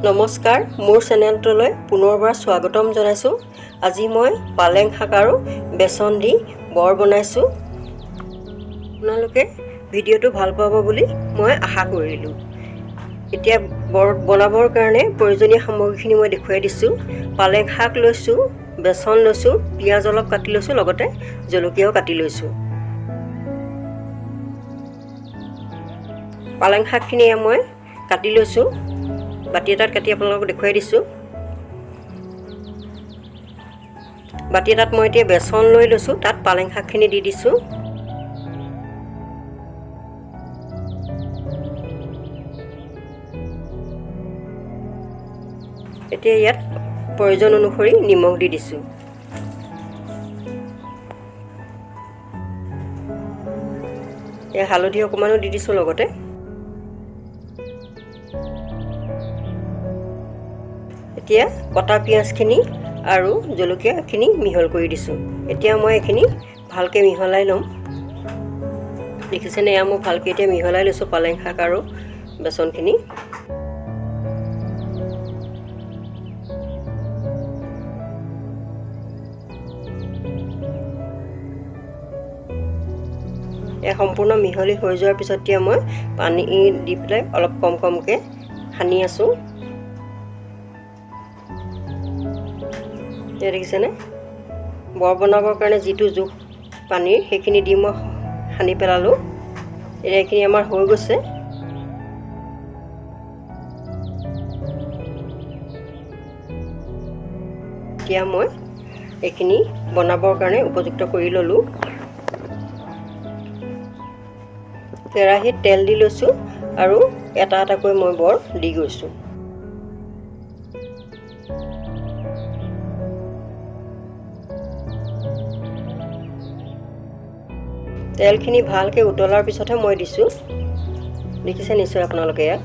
নমস্কাৰ মোৰ চেনেলটোলৈ পুনৰবাৰ স্বাগতম জনাইছো। আজি মই পালেং শাক আৰু বেচন দি বৰ বনাইছো। আপোনালোকে ভিডিঅ'টো ভাল পাব বুলি মই আশা কৰিলো। এতিয়া বৰ বনাবৰ কাৰণে প্ৰয়োজনীয় সামগ্ৰীখিনি মই দেখুৱাই দিছো। পালেং শাক লৈছো, বেচন লৈছো, পিয়াজ অলপ কাটি লৈছো, লগতে জলকীয়াও কাটি লৈছো। পালেং শাকখিনি মই কাটি লৈছো। বাটি এটাত কাটি আপোনালোকক দেখুৱাই দিছো। বাটি এটাত মই এতিয়া বেচন লৈ লৈছো, তাত পালেং শাকখিনি দি দিছো। এতিয়া ইয়াত প্ৰয়োজন অনুসৰি নিমখ দি দিছো। হালধি অকমানো দি দিছো লগতে। এতিয়া কটা পিয়াজখিনি আৰু জলকীয়াখিনি মিহল কৰি দিছো। এতিয়া মই এইখিনি ভালকৈ মিহলাই ল'ম। দেখিছেনে, মই ভালকৈ এতিয়া মিহলাই লৈছো পালেং শাক আৰু বেচনখিনি। সম্পূৰ্ণ মিহলি হৈ যোৱাৰ পিছত এতিয়া মই পানী দি পেলাই অলপ কম কমকৈ সানি আছো। দেখিছেনে, বৰ বনাবৰ কাৰণে যিটো জোখ পানীৰ সেইখিনি দি মই সানি পেলালোঁ। এতিয়া এইখিনি আমাৰ হৈ গৈছে। এতিয়া মই এইখিনি বনাবৰ কাৰণে উপযুক্ত কৰি ল'লোঁ। কেৰাহীত তেল দি লৈছোঁ আৰু এটা এটাকৈ মই বৰ দি গৈছোঁ। তেলখিনি ভালকৈ উতলাৰ পিছতহে মই দিছোঁ। দেখিছে নিশ্চয় আপোনালোকে ইয়াত।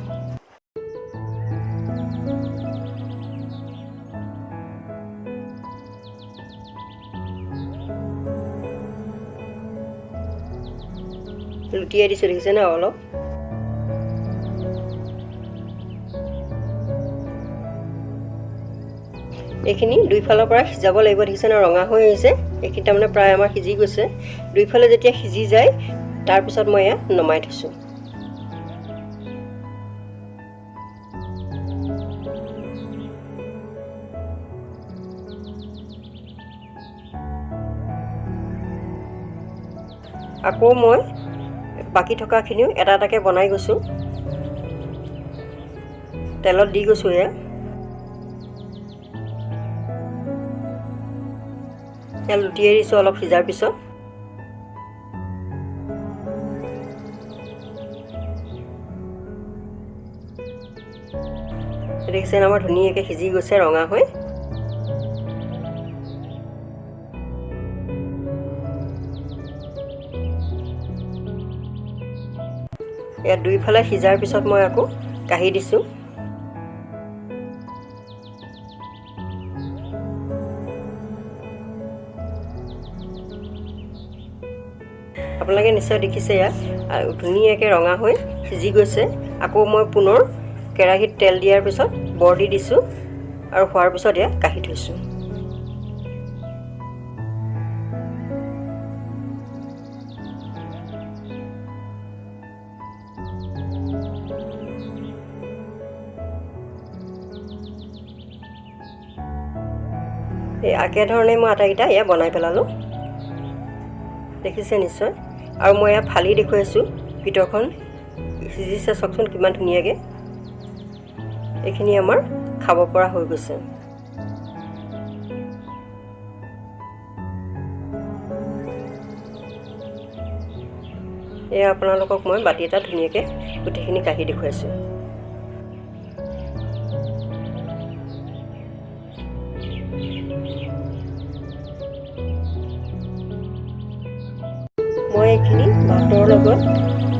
লুটিয়াই দিছোঁ, দেখিছেনে অলপ। এইখিনি দুইফালৰ পৰা সিজাব লাগিব। দেখিছেনে, ৰঙা হৈ আহিছে। এইখিনি তাৰমানে প্ৰায় আমাৰ সিজি গৈছে। দুইফালে যেতিয়া সিজি যায় তাৰপিছত মই এয়া নমাই থৈছোঁ। আকৌ মই বাকী থকাখিনিও এটা এটাকৈ বনাই গৈছোঁ। তেলত দি গৈছোঁ। এয়া লুটিয়াই দিছোঁ অলপ সিজাৰ পিছত। দেখিছেনে, আমাৰ ধুনীয়াকৈ সিজি গৈছে ৰঙা হৈ। ইয়াত দুইফালে সিজাৰ পিছত মই আকৌ কাঢ়ি দিছোঁ। আপোনালোকে নিশ্চয় দেখিছে, ইয়াত ধুনীয়াকৈ ৰঙা হৈ সিজি গৈছে। আকৌ মই পুনৰ কেৰাহীত তেল দিয়াৰ পিছত বৰ দি দিছোঁ আৰু হোৱাৰ পিছত এয়া কাঢ়ি থৈছোঁ। এই একেধৰণে মই আটাইকেইটা এয়া বনাই পেলালোঁ। দেখিছে নিশ্চয়। আৰু মই এয়া ফালি দেখুৱাইছোঁ ভিতৰখন সিজিছে, চাওকচোন কিমান ধুনীয়াকৈ। এইখিনি আমাৰ খাব পৰা হৈ গৈছে। এয়া আপোনালোকক মই বাটি এটা ধুনীয়াকৈ গোটেইখিনি কাঢ়ি দেখুৱাইছোঁ। মই এইখিনি ভাতৰ লগত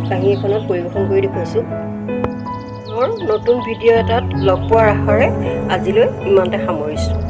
কাঁহী এখনত পৰিৱেশন কৰি দেখুৱাইছোঁ। নতুন ভিডিঅ' এটাত লগ পোৱাৰ আশাৰে আজিলৈ ইমানতে সামৰিছোঁ।